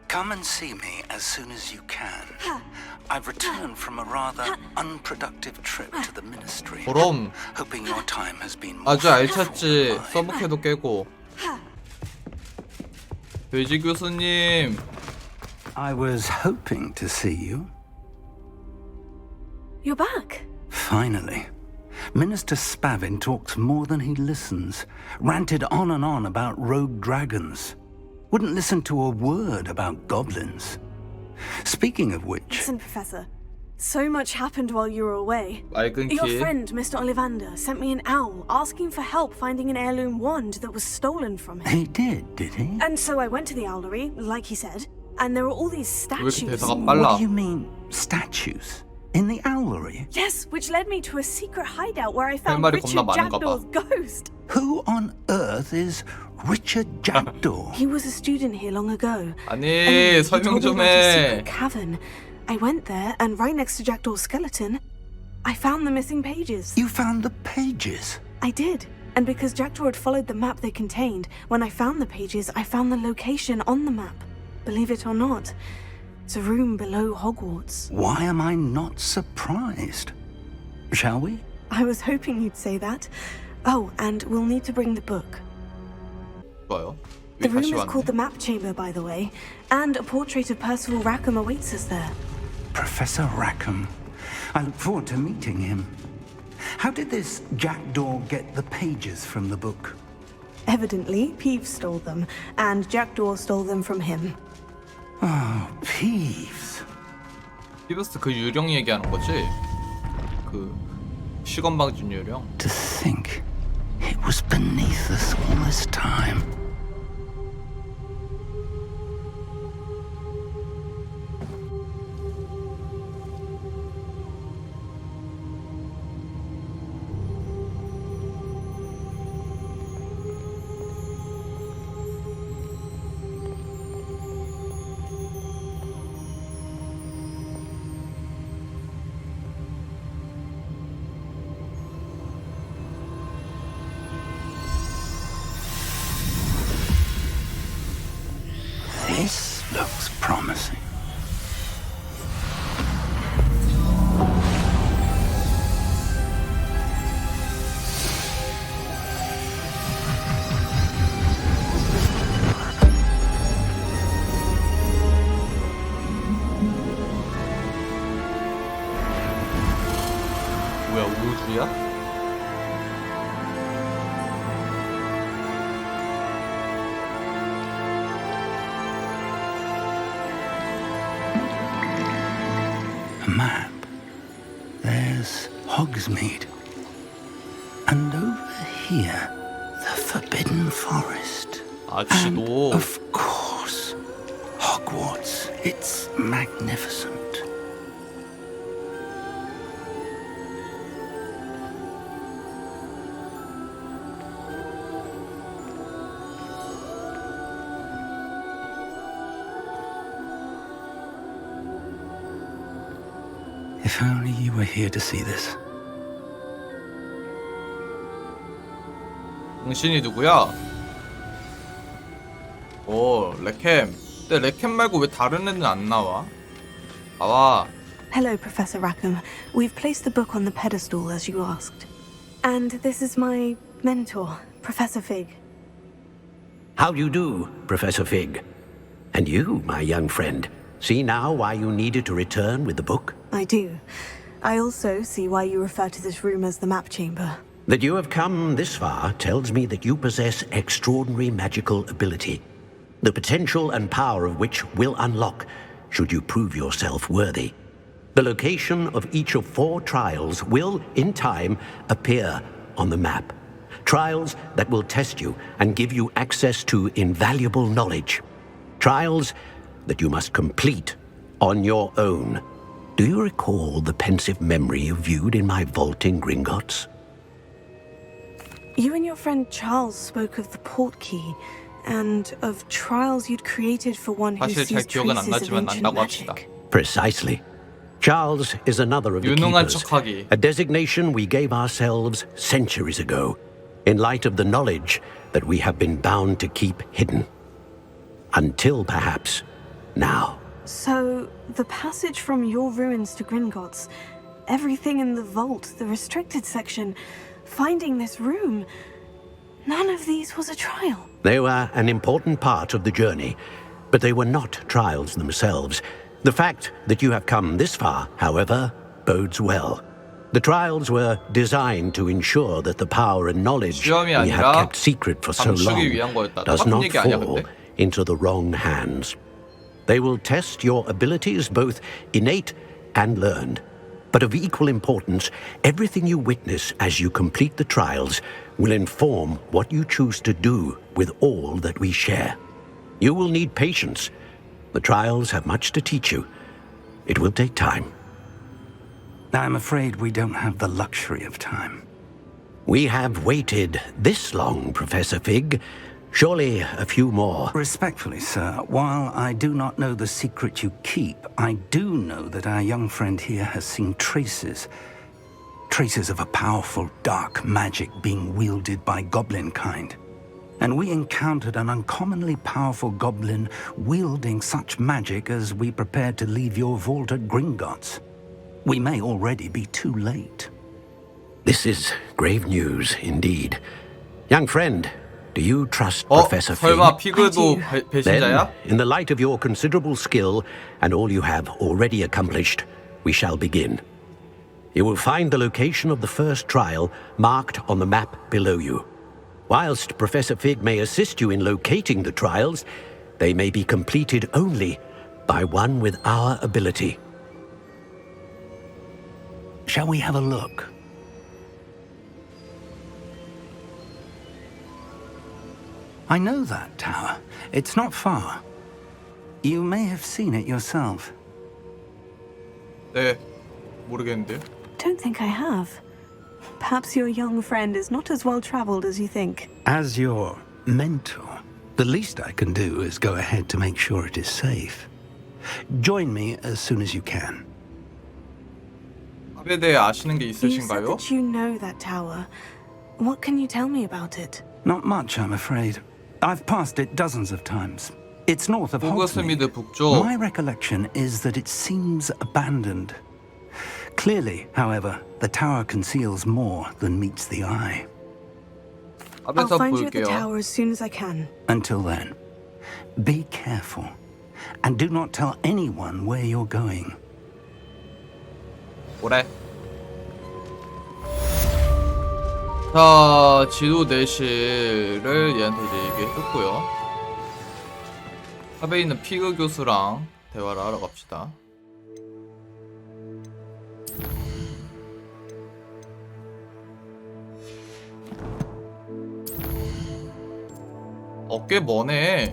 Come and see me as soon as you can. I've returned from a rather unproductive trip to the ministry. 그럼 Hoping your time has been more 아주 알찼지. fruitful. 서브캐도 깨고. 돼지 교수님. I was hoping to see you. You're back. Finally. Minister Spavin talks more than he listens. Ranted on and on about rogue dragons. Wouldn't listen to a word about goblins. Speaking of which... Listen, Professor. So much happened while you were away. 말 끊기. Your friend, Mr. Ollivander, sent me an owl asking for help finding an heirloom wand that was stolen from him. He did he? And so I went to the owlery, like he said, and there were all these 왜 이렇게 statues. 대사가 What 빨라? do you mean, statues? In the owlery? Yes, which led me to a secret hideout where I 할 found 말이 Richard 겁나 많은가 봐. Jackdaw's ghost. Who on earth is Richard Jackdaw? He was a student here long ago. 아니 He 설명 told me 좀 about a 해. secret cavern. I went there, and right next to Jackdaw's skeleton, I found the missing pages. You found the pages? I did. And because Jackdaw had followed the map they contained, when I found the pages, I found the location on the map. Believe it or not, it's a room below Hogwarts. Why am I not surprised? Shall we? I was hoping you'd say that. Oh, and we'll need to bring the book. 좋아요. The 위 room 다시 is called the 왔네. Map Chamber, by the way, and a portrait of Percival Rackham awaits us there. Professor Rackham. I look forward to meeting him. How did this Jackdaw get the pages from the book? Evidently, Peeves stole them, and Jackdaw stole them from him. Oh, Peeves. 피버스 그 유령 얘기하는 거지? 그 시건방진 유령. To think it was beneath us all this time. This looks promising. 뭐야 우주야? A map. There's Hogsmeade. And over here, the Forbidden Forest. 아 And, 지도. of course, Hogwarts. It's magnificent. If only you were here to see this. 당신이 누구야? 오 레캠. 근데 레캠 말고 왜 다른 애는 안 나와? 나와. Hello, Professor Rackham. We've placed the book on the pedestal as you asked. And this is my mentor, Professor Fig. How do you do, Professor Fig? And you, my young friend, see now why you needed to return with the book? I do. I also see why you refer to this room as the Map Chamber. That you have come this far tells me that you possess extraordinary magical ability, the potential and power of which will unlock should you prove yourself worthy. The location of each of 4 trials will, in time, appear on the map. Trials that will test you and give you access to invaluable knowledge. Trials that you must complete on your own. Do you recall the pensive memory you viewed in my vault in Gringotts? You and your friend Charles spoke of the portkey and of trials you'd created for one who 사실 잘 sees 기억은 안 traces of 나지만 ancient 난다고 합시다. magic. Precisely. Charles is another of the 유능한 keepers, 척하기. a designation we gave ourselves centuries ago, in light of the knowledge that we have been bound to keep hidden. Until, perhaps, now. So, the passage from your ruins to Gringotts, everything in the vault, the restricted section, finding this room, none of these was a trial. They were an important part of the journey, but they were not trials themselves. The fact that you have come this far, however, bodes well. The trials were designed to ensure that the power and knowledge 시험이 we have 아니라 kept secret for so 감추기 long 위한 거였다. does 똑같은 not 얘기 아니야, fall 근데? into the wrong hands. They will test your abilities, both innate and learned. But of equal importance, everything you witness as you complete the trials will inform what you choose to do with all that we share. You will need patience. The trials have much to teach you. It will take time. I'm afraid we don't have the luxury of time. We have waited this long, Professor Fig. Surely a few more. Respectfully, sir, while I do not know the secret you keep, I do know that our young friend here has seen traces of a powerful dark magic being wielded by goblin kind. And we encountered an uncommonly powerful goblin wielding such magic as we prepared to leave your vault at Gringotts. We may already be too late. This is grave news indeed. Young friend, do you trust Professor Fig? 설마 피그도 Then, 배신자야? in the light of your considerable skill and all you have already accomplished, we shall begin. You will find the location of the first trial marked on the map below you. Whilst Professor Fig may assist you in locating the trials, they may be completed only by one with our ability. Shall we have a look? I know that tower. It's not far. You may have seen it yourself. 네, 모르겠는데요. Don't think I have. Perhaps your young friend is not as well traveled as you think. As your mentor, the least I can do is go ahead to make sure it is safe. Join me as soon as you can. 탑에 대해 아시는 게 You said 있으신가요? that you know that tower. What can you tell me about it? Not much, I'm afraid. I've passed it dozens of times. It's north of Hogsmeade. 호그스미드 북쪽. My recollection is that it seems abandoned. Clearly, however, the tower conceals more than meets the eye. I'll 앞에서 find you at the 볼게요. tower as soon as I can. Until then, be careful. And do not tell anyone where you're going. 오래. 자, 지도 내실을 얘한테 이제 얘기해줬고요. 탑에 있는 피그 교수랑 대화를 하러 갑시다. 꽤 머네.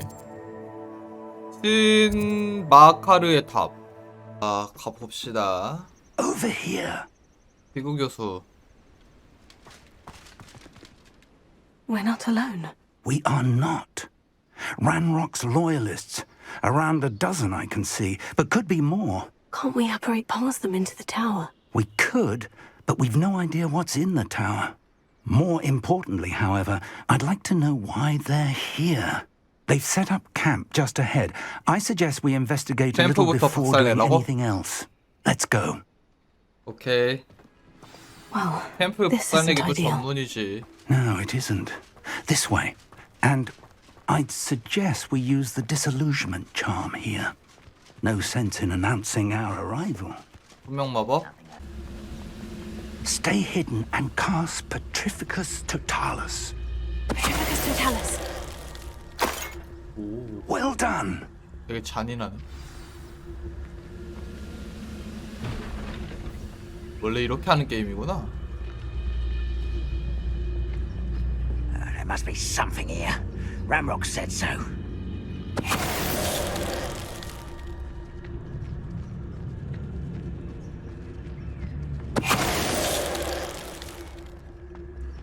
신마카르의 탑. 아, 가봅시다. Over here. 피그 교수. We're not alone. We are not. Ranrock's loyalists. Around a dozen I can see, but could be more. Can't we apparate past them into the tower? We could, but we've no idea what's in the tower. More importantly, however, I'd like to know why they're here. They've set up camp just ahead. I suggest we investigate a little 캠프부터 before doing 박살내라고? anything else. Let's go. 오케이. Well, 캠프 this isn't 박살내기도 ideal. 전문이지. No, it isn't. This way. And I'd suggest we use the disillusionment charm here. No sense in announcing our arrival. 분명 마법. Stay hidden and cast Petrificus Totalis. Petrificus Totalis. Well done. 되게 잔인하네. 원래 이렇게 하는 게임이구나. There must be something here. Ramrock said so.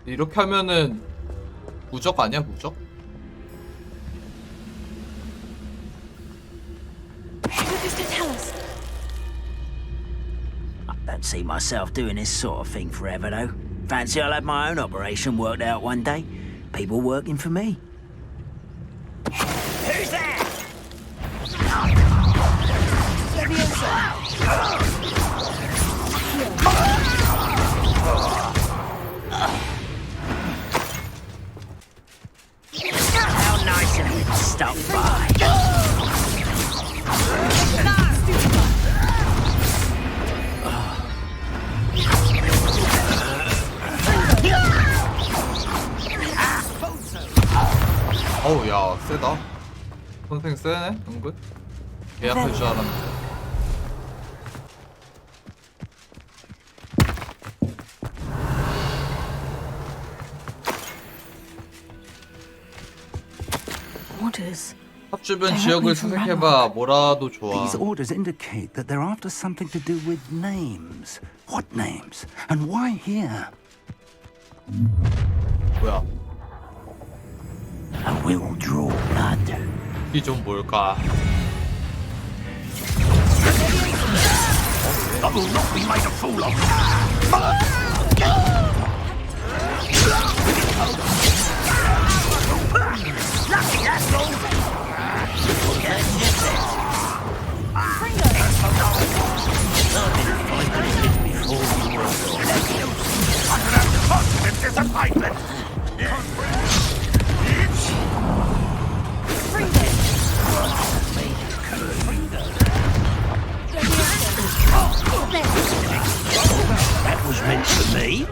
이렇게 하면은 무적 아니야, 무적? Petrificus Totalis. I don't see myself doing this sort of thing forever, though. Fancy I'll have my own operation worked out one day. People working for me. Who's there? How nice of you to stop by. 어우 야 세다. 선생 세네 은근. 계약할 줄 알았는데. Orders. 탑 주변 지역을 수색해봐. 뭐라도 좋아. These orders indicate that they're after something to do with names. What names? And why here? 뭐야? I will draw blood. 이 좀 뭘까? I will not be made a fool of. Lucky that's all. Disappointment. That was meant for me.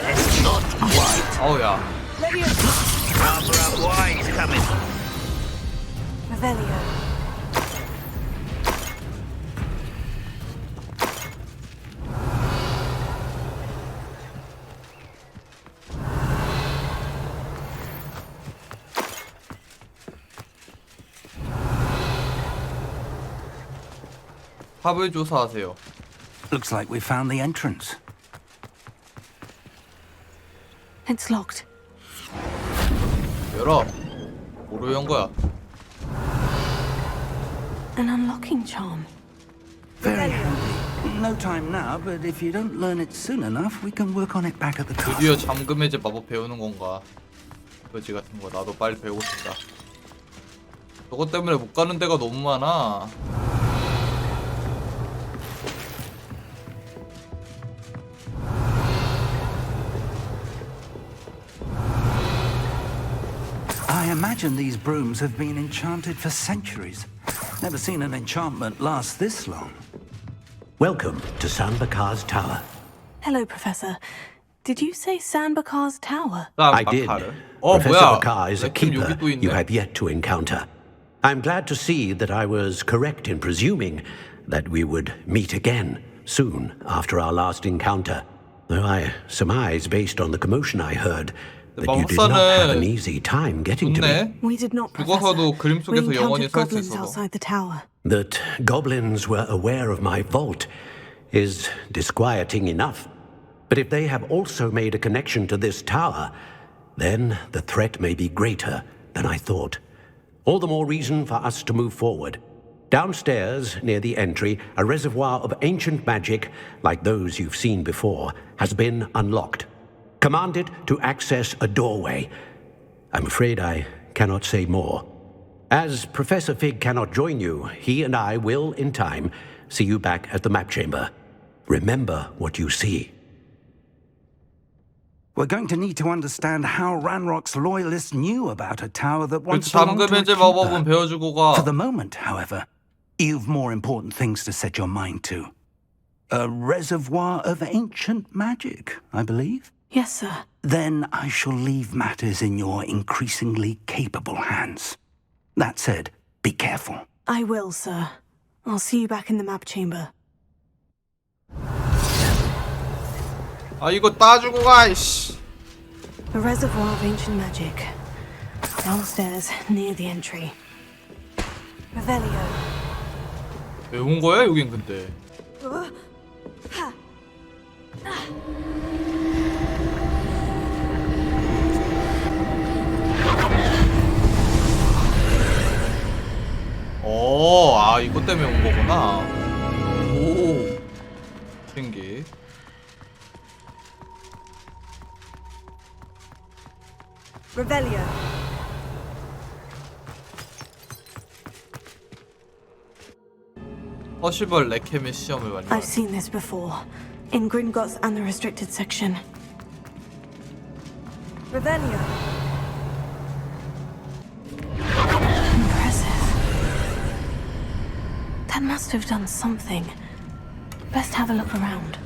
That's not quite. 어우 야. Cover up wide's coming. Revelio. 탑을 조사하세요. Looks like we found the entrance. It's locked. 열어. 뭐로 연 거야? An unlocking charm. Very handy. No time now, but if you don't learn it soon enough, we can work on it back at the 드디어 castle. 잠금 해제 마법 배우는 건가? 거지 같은 거 나도 빨리 배우고 싶다. 저것 때문에 못 가는 데가 너무 많아. I imagine these brooms have been enchanted for centuries. Never seen an enchantment last this long. Welcome to Sanbakar's Tower. Hello, Professor. Did you say Sanbakar's Tower? I did. 어 Professor 뭐야? Bakar is a 레킨 keeper 여기 또 you 있네. have yet to encounter. I'm glad to see that I was correct in presuming that we would meet again soon after our last encounter. Though I surmise, based on the commotion I heard, that you did not have an easy time getting to me. 좋네. We did not, Professor. 죽어서도 그림 We 속에서 영원히 encountered 살 수 goblins 있어서. outside the tower. That goblins were aware of my vault is disquieting enough. But if they have also made a connection to this tower, then the threat may be greater than I thought. All the more reason for us to move forward. Downstairs, near the entry, a reservoir of ancient magic, like those you've seen before, has been unlocked. Commanded to access a doorway. I'm afraid I cannot say more. As Professor Fig cannot join you, he and I will, in time, see you back at the map chamber. Remember what you see. We're going to need to understand how Ranrock's loyalists knew about a tower that once 그렇지, belonged to 잠금 a 해제 마법은 keeper. 배워주고 가. For the moment, however, you've more important things to set your mind to. A reservoir of ancient magic, I believe. Yes, sir. Then I shall leave matters in your increasingly capable hands. That said, be careful. I will, sir. I'll see you back in the map chamber. 아 이거 따주고 가. 이씨. A reservoir of ancient magic. Downstairs, near the entry. Revelio. 왜 온 거야 여긴 근데? 아 이것 때문에 온 거구나. 오, 신기. Revelio. 퍼시벌 레케미 시험을 완료. I've seen this before, in Gringotts and the restricted section. Revelio. Impressive. That must have done something. Best have a look around.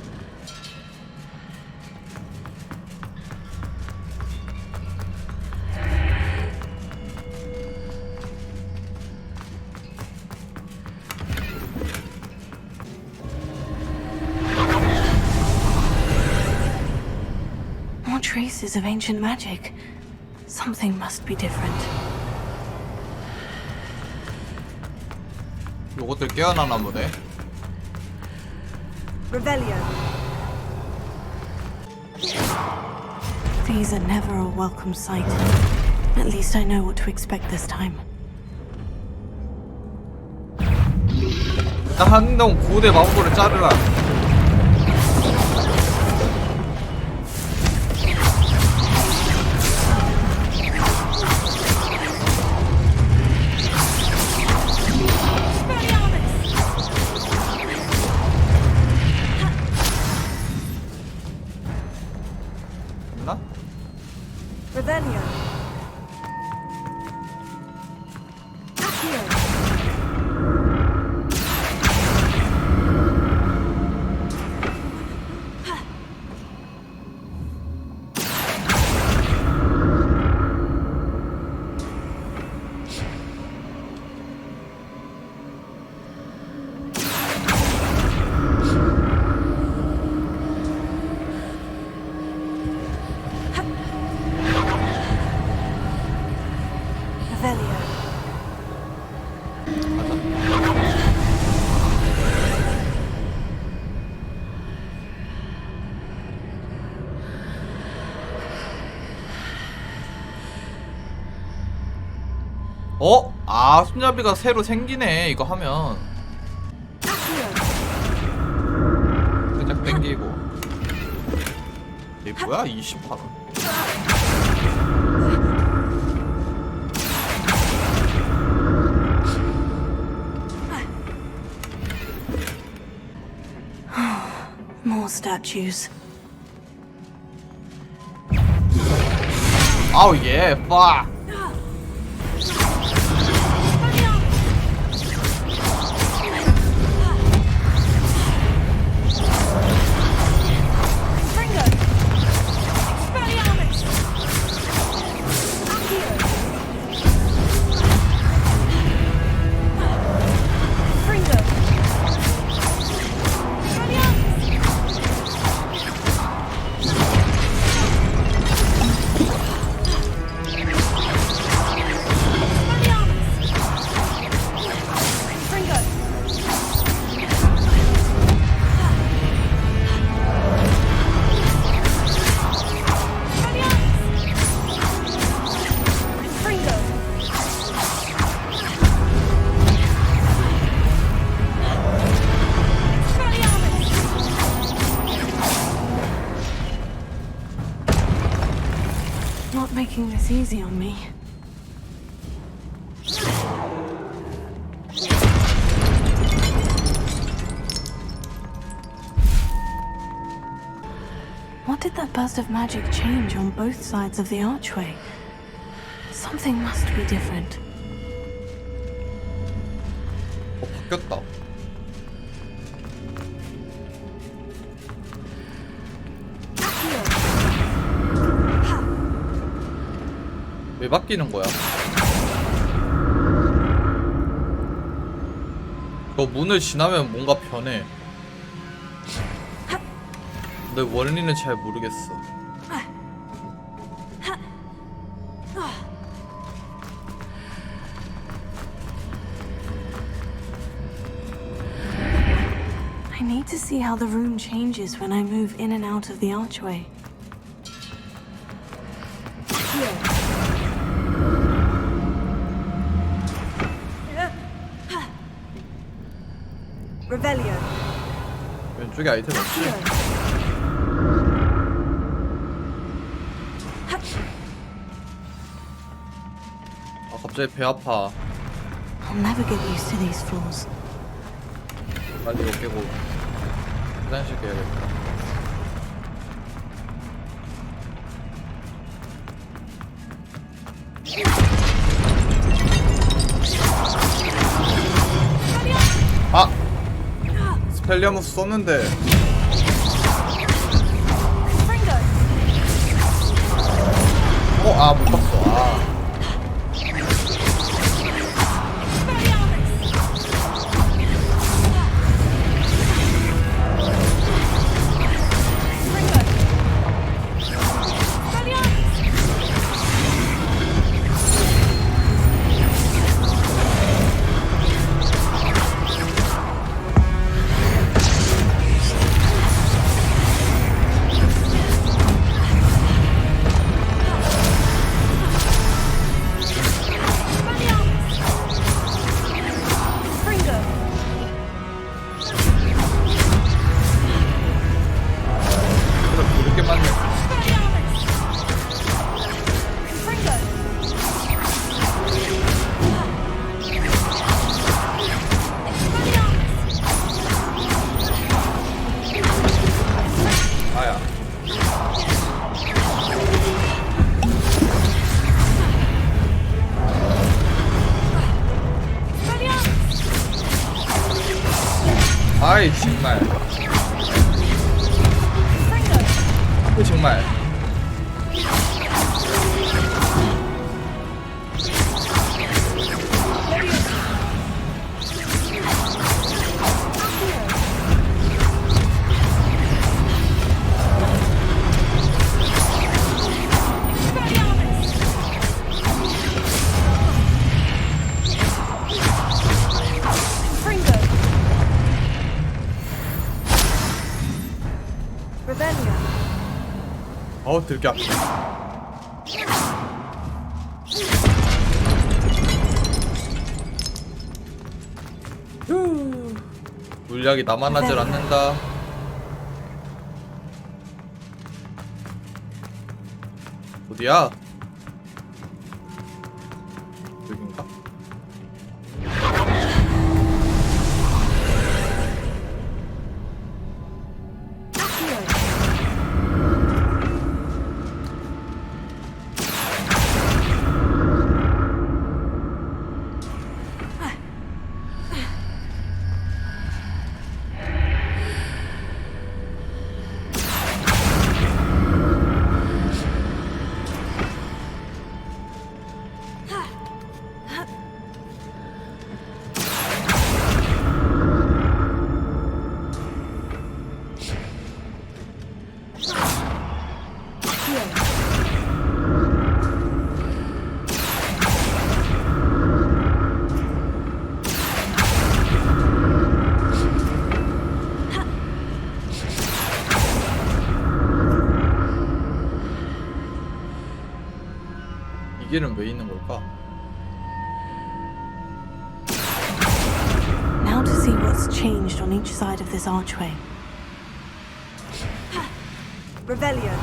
More traces of ancient magic. Something must be different. 요것들 깨어나나 보네. Revelio. These are never a welcome sight. At least I know what to expect this time. 일단 한동 고대 마법을 자르라. 됐나? Revelio. 어? 아, 손잡이가 새로 생기네. 이거 하면 살짝 땡기고. 이게 뭐야? 28원. More statues. 아우 예, 빠. Not making this easy on me. What did that burst of magic change on both sides of the archway? Something must be different. 바뀌었다. 왜 바뀌는 거야? 저 문을 지나면 뭔가 변해. 근데 원리는 잘 모르겠어. I need to see how the room changes when I move in and out of the archway. Revelio. 왼쪽에 아이템 없지? 아 갑자기 배 아파. I'll never get used to these floors. 빨리 이거 깨고 화장실 깨야겠다. 아! 스펠리아무스 썼는데. 못 봤어. 이렇게 맞네. 아야. 아이 정말. 정말. 들게 아프다. 물약이 남아나질 않는다. 어디야? 여긴가? 이 길은 왜 있는 걸까? Now to see what's changed on each side of this archway. Rebellion.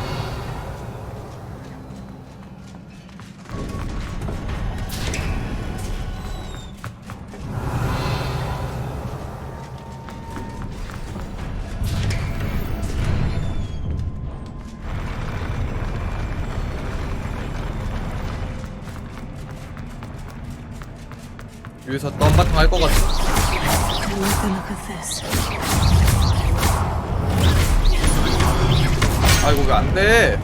여기서 또 한바탕 할 것 같아. Look at this. 아이고 왜 안 돼?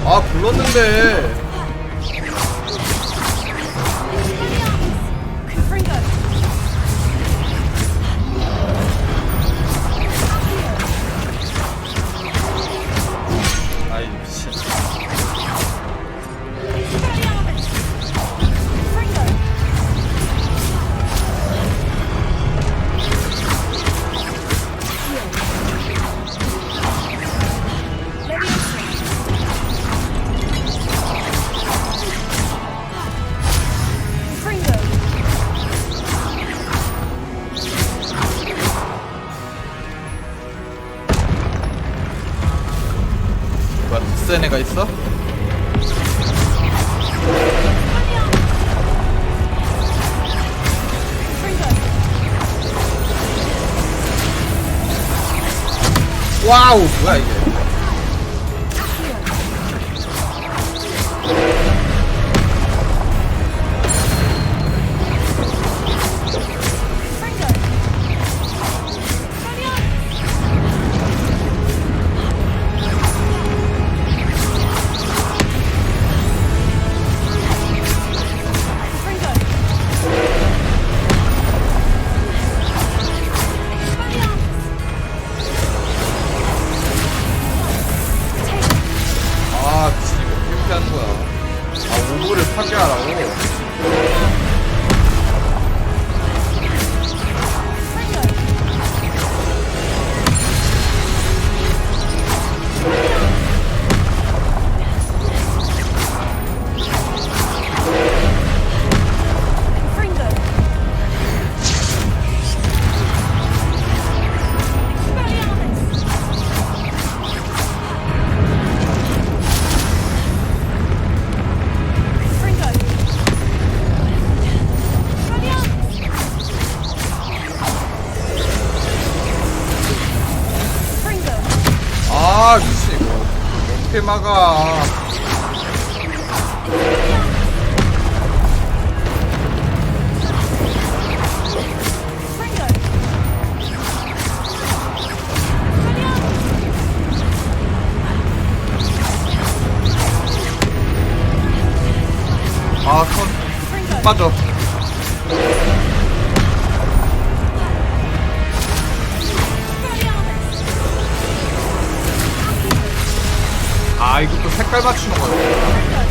아 불렀는데. 센 애가 있어? 와우 뭐야 이게. 아 미친 이거 어떻게 하는 거야. 아 오브를 파괴하라고? 아 미친 이거 어떻게 막아. 아 손 빠져. 아 이것도 색깔 맞추는 거야.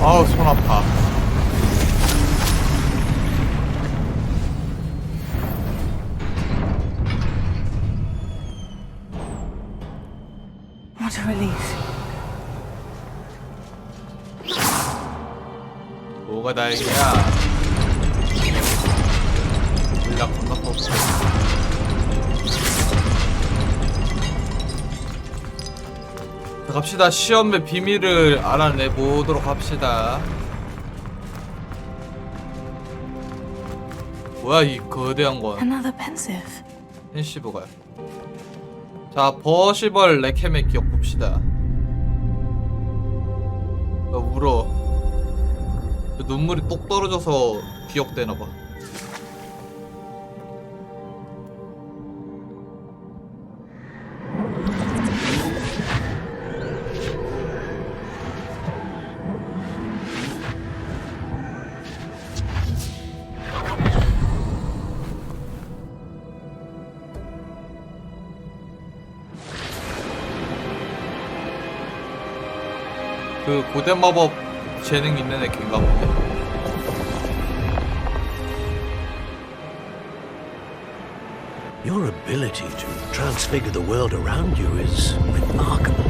아우 손 아파. What a relief. 뭐가 다행이야. 물약 겁나 없어. 갑시다. 시험의 비밀을 알아내보도록 합시다. 뭐야 이 거대한 건. Another pensive. 펜시브가요. 자 버시벌 레켐의 기억 봅시다. 울어. 눈물이 똑 떨어져서 기억되나봐. 그 고대 마법 재능 있는 애 걔인가 보네. Your ability to transfigure the world around you is remarkable.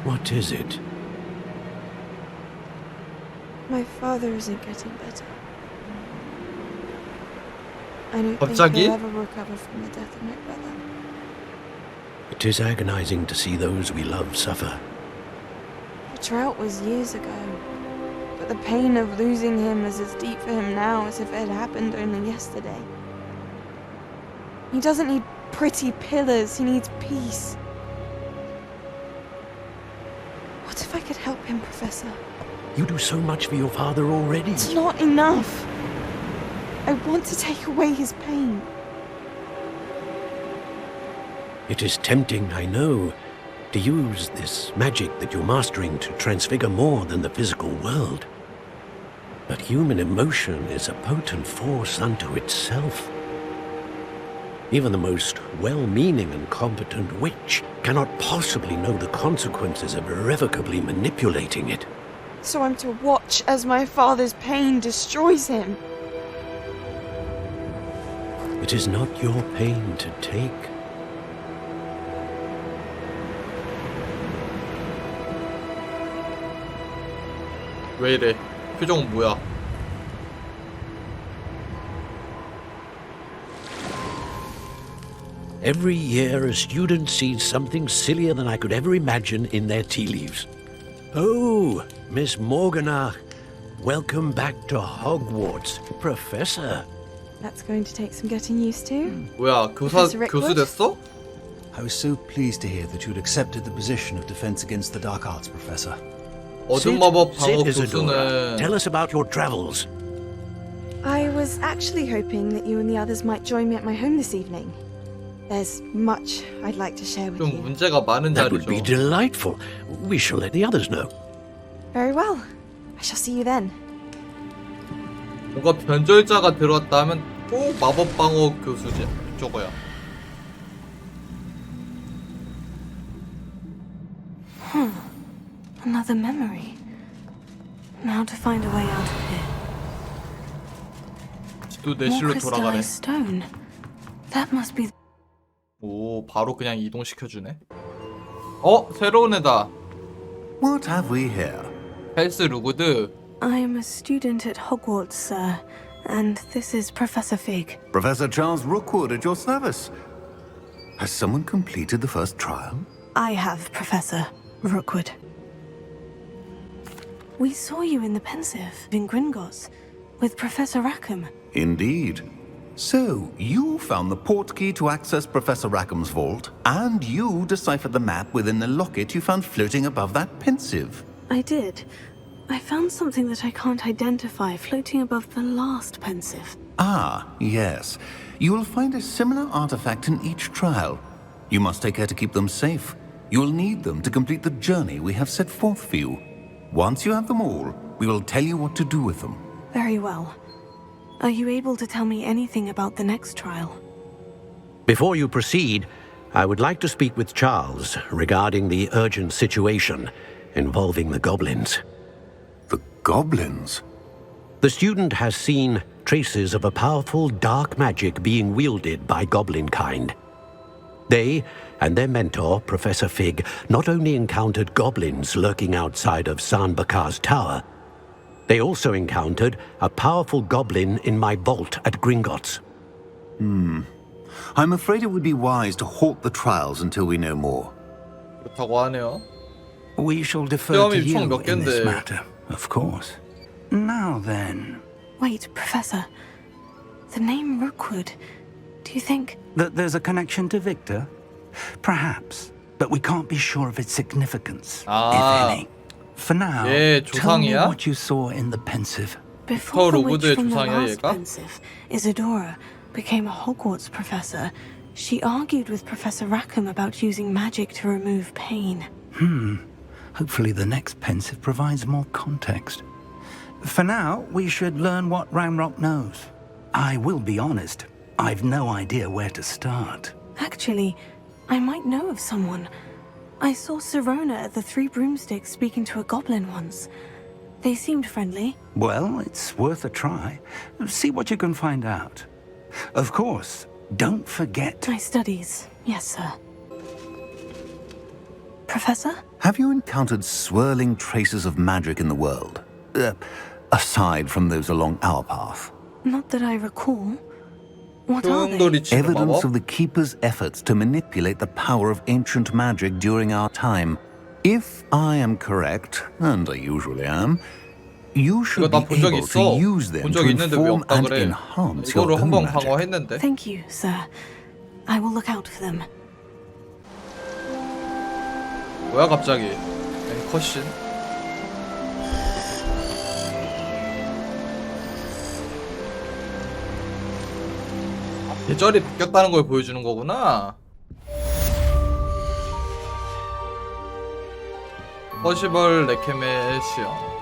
What is it? My father isn't getting better. I don't think 갑자기? he'll ever recover from the death of my brother. It is agonizing to see those we love suffer. The drought was years ago, but the pain of losing him is as deep for him now as if it had happened only yesterday. He doesn't need pretty pillars, he needs peace. What if I could help him, Professor? You do so much for your father already. It's not enough. I want to take away his pain. It is tempting, I know, to use this magic that you're mastering to transfigure more than the physical world. But human emotion is a potent force unto itself. Even the most well-meaning and competent witch cannot possibly know the consequences of irrevocably manipulating it. So I'm to watch as my father's pain destroys him. It is not your pain to take. 왜 이래? 표정은 뭐야? Every year a student sees something sillier than I could ever imagine in their tea leaves. Oh, Miss Morganach, welcome back to Hogwarts, Professor. That's going to take some getting used to. 뭐야? Professor Rickwood? 교수 됐어? I was so pleased to hear that you'd accepted the position of Defense Against the Dark Arts, Professor. 어둠 마법 방어 Isadora. 교수는 Tell us about your travels. I was actually hoping that you and the others might join me at my home this evening. There's much I'd like to share with 좀 you. 문제가 많은 That would be 자리죠. delightful. We shall let the others know. Very well. I shall see you then. 뭔가 변절자가 들어왔다 하면 꼭 마법 방어 교수지. 저거야. Another memory. Now to find a way out of here. 지도 More 내실로 돌아가네. crystallized stone. That must be. 오, 바로 그냥 이동시켜주네. 어? 새로운 애다. What have we here? 헬스 루구드. I'm a student at Hogwarts, sir, and this is Professor Fig. Professor Charles Rookwood at your service. Has someone completed the first trial? I have, Professor Rookwood. We saw you in the Pensive in Gringotts with Professor Rackham. Indeed. So, you found the portkey to access Professor Rackham's vault, and you deciphered the map within the locket you found floating above that pensive. I did. I found something that I can't identify floating above the last Pensive. Ah, yes. You will find a similar artifact in each trial. You must take care to keep them safe. You will need them to complete the journey we have set forth for you. Once you have them all, we will tell you what to do with them. Very well. Are you able to tell me anything about the next trial? Before you proceed, I would like to speak with Charles regarding the urgent situation involving the goblins. The goblins? The student has seen traces of a powerful dark magic being wielded by goblin kind. They and their mentor, Professor Fig, not only encountered goblins lurking outside of San Bakar's tower, they also encountered a powerful goblin in my vault at Gringotts. I'm afraid it would be wise to halt the trials until we know more. 그렇다고 하네요. We shall defer to 시험이 총 you 몇 in this 갠데. matter, of course. Now then, Wait, Professor. The name Rookwood. Do you think... that there's a connection to Victor? Perhaps, but we can't be sure of its significance, Ah. if any. For now, 얘 tell me 조상이야? what you saw in the Pensive. Before the witch 로그드의 from the 조상이야, last 얘가? Pensive, Isadora, became a Hogwarts professor, she argued with Professor Rackham about using magic to remove pain. Hopefully the next Pensive provides more context. For now, we should learn what Ranrock knows. I will be honest, I've no idea where to start. Actually, I might know of someone. I saw Sirona at the Three Broomsticks speaking to a goblin once. They seemed friendly. Well, it's worth a try. See what you can find out. Of course, don't forget. My studies, yes, sir. Professor? Have you encountered swirling traces of magic in the world? Aside from those along our path. Not that I recall. What are they? 소용돌이 치는 Evidence 마법? of the Keeper's efforts to manipulate the power of ancient magic during our time. If I am correct, and I usually am, you should 이거 나 be 본 적 able to 있어. use them 본 to 적 있는데 왜 inform 없다 and 그래? enhance your 이거를 own 한번 magic. 방어했는데. Thank you, sir. I will look out for them. 뭐야 갑자기? 컷신? 계절이 바뀌었다는 걸 보여주는 거구나. 퍼시벌 레켐의 시험.